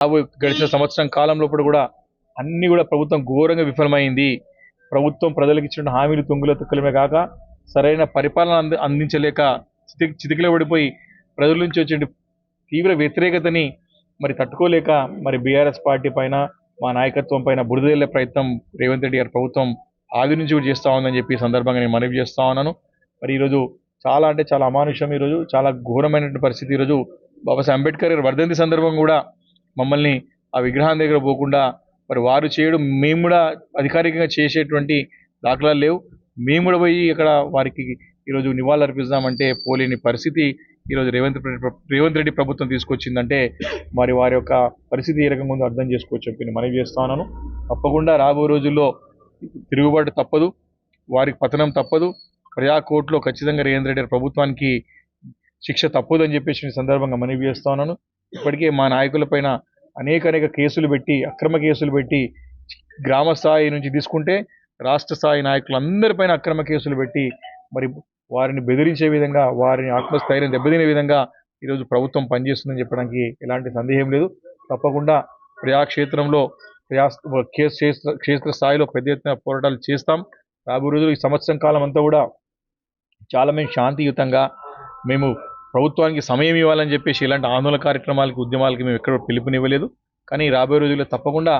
గడిచిన సంవత్సరం కాలంలో కూడా అన్ని కూడా ప్రభుత్వం ఘోరంగా విఫలమైంది. ప్రభుత్వం ప్రజలకు ఇచ్చిన హామీలు తుంగుల తుక్కలమే కాక సరైన పరిపాలన అందించలేక చితికిల పడిపోయి ప్రజల నుంచి వచ్చే తీవ్ర వ్యతిరేకతని మరి తట్టుకోలేక మరి బీఆర్ఎస్ పార్టీ పైన మా నాయకత్వం పైన బురదల్లే ప్రయత్నం రేవంత్ రెడ్డి గారి ప్రభుత్వం ఆది నుంచి కూడా చేస్తూ ఉందని చెప్పి ఈ సందర్భంగా నేను మనవి చేస్తా ఉన్నాను. మరి ఈరోజు చాలా అంటే చాలా అమానుషం, ఈరోజు చాలా ఘోరమైనటువంటి పరిస్థితి. ఈరోజు బాబాసాహెబ్ అంబేద్కర్ గారి వర్ధంతి సందర్భం కూడా మమ్మల్ని ఆ విగ్రహం దగ్గర పోకుండా మరి వారు చేయడం మేము కూడా అధికారికంగా చేసేటువంటి దాఖలాలు లేవు. మేము కూడా పోయి ఇక్కడ వారికి ఈరోజు నివాళులు అర్పిస్తామంటే పోలేని పరిస్థితి ఈరోజు రేవంత్ రెడ్డి ప్రభుత్వం తీసుకొచ్చిందంటే మరి వారి యొక్క పరిస్థితి ఏ రకంగా ఉందో అర్థం చేసుకోవచ్చు చెప్పి నేను మనవి చేస్తా ఉన్నాను. తప్పకుండా రాబో రోజుల్లో తిరుగుబాటు తప్పదు, వారికి పతనం తప్పదు. ప్రజాకోర్టులో ఖచ్చితంగా రేవంత్ రెడ్డి ప్రభుత్వానికి శిక్ష తప్పదు అని చెప్పేసి సందర్భంగా మనవి చేస్తా ఉన్నాను. ఇప్పటికే మా నాయకులపైన అనేక కేసులు పెట్టి, అక్రమ కేసులు పెట్టి, గ్రామ స్థాయి నుంచి తీసుకుంటే రాష్ట్ర స్థాయి నాయకులందరిపైన అక్రమ కేసులు పెట్టి మరి వారిని బెదిరించే విధంగా, వారిని ఆత్మస్థైర్యం దెబ్బతినే విధంగా ఈరోజు ప్రభుత్వం పనిచేస్తుందని చెప్పడానికి ఎలాంటి సందేహం లేదు. తప్పకుండా ప్రజాక్షేత్రంలో క్షేత్ర స్థాయిలో పెద్ద ఎత్తున పోరాటాలు చేస్తాం. రాబోయే రోజులు ఈ సంవత్సరం కాలం అంతా కూడా చాలా మేము శాంతియుతంగా మేము ప్రభుత్వానికి సమయం ఇవ్వాలని చెప్పేసి ఇలాంటి ఆందోళన కార్యక్రమాలకి, ఉద్యమాలకి మేము ఎక్కడ పిలుపునివ్వలేదు. కానీ రాబోయే రోజుల్లో తప్పకుండా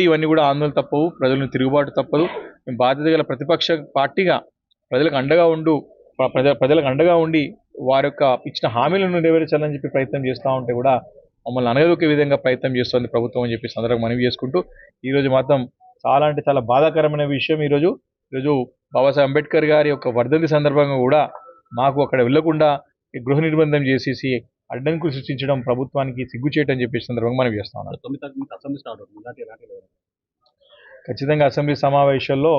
ఇవన్నీ కూడా ఆందోళన తప్పవు, ప్రజలను తిరుగుబాటు తప్పదు. మేము బాధ్యత గల ప్రతిపక్ష పార్టీగా ప్రజలకు అండగా ఉండి వారి యొక్క ఇచ్చిన హామీలను నెరవేర్చాలని చెప్పి ప్రయత్నం చేస్తూ ఉంటే కూడా మమ్మల్ని అనగదొక్కే విధంగా ప్రయత్నం చేస్తుంది ప్రభుత్వం అని చెప్పి సందర్భంగా మనవి చేసుకుంటూ, ఈరోజు మాత్రం చాలా అంటే చాలా బాధాకరమైన విషయం. ఈరోజు బాబాసాహెబ్ అంబేద్కర్ గారి యొక్క వర్ధంతి సందర్భంగా కూడా మాకు అక్కడ వెళ్లకుండా గృహ నిర్బంధం చేసేసి అడ్డంకులు సృష్టించడం ప్రభుత్వానికి సిగ్గుచేటని చెప్పే సందర్భంగా మనం చేస్తా ఉన్నాం. ఖచ్చితంగా అసెంబ్లీ సమావేశాల్లో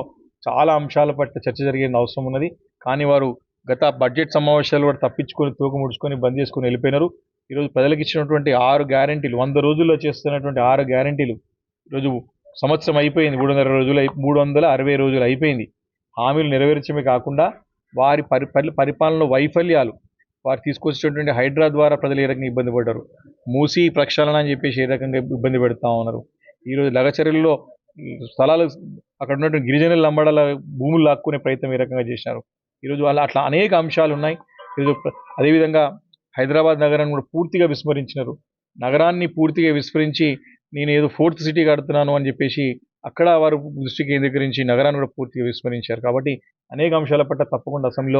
చాలా అంశాల పట్ల చర్చ జరిగే అవసరం ఉన్నది. కానీ వారు గత బడ్జెట్ సమావేశాలు కూడా తప్పించుకొని తూకు ముడుచుకొని బంద్ చేసుకొని వెళ్ళిపోయినారు. ఈరోజు ప్రజలకు ఇచ్చినటువంటి 6 గ్యారెంటీలు, 100 రోజుల్లో చేస్తున్నటువంటి 6 గ్యారెంటీలు ఈరోజు సంవత్సరం అయిపోయింది, 360 రోజులు అయిపోయింది. హామీలు నెరవేర్చమే కాకుండా వారి పరిపాలనలో వైఫల్యాలు, వారు తీసుకొచ్చేటువంటి హైడ్రా ద్వారా ప్రజలు ఏ రకంగా ఇబ్బంది పడ్డారు, మూసీ ప్రక్షాళన అని చెప్పేసి ఏ రకంగా ఇబ్బంది పెడతా ఉన్నారు. ఈరోజు లగచర్యల్లో స్థలాలు అక్కడ ఉన్నటువంటి గిరిజనుల లంబడాల భూములు లాక్కునే ప్రయత్నం ఏ రకంగా చేశారు. ఈరోజు అట్లా అనేక అంశాలు ఉన్నాయి. ఈరోజు అదేవిధంగా హైదరాబాద్ నగరాన్ని కూడా పూర్తిగా విస్మరించినారు. నగరాన్ని పూర్తిగా విస్మరించి నేను ఏదో 4th సిటీ కడుతున్నాను అని చెప్పేసి అక్కడ వారు దృష్టి కేంద్రీకరించి నగరాన్ని కూడా పూర్తిగా విస్మరించారు. కాబట్టి అనేక అంశాల పట్ల తప్పకుండా అసెంబ్లీలో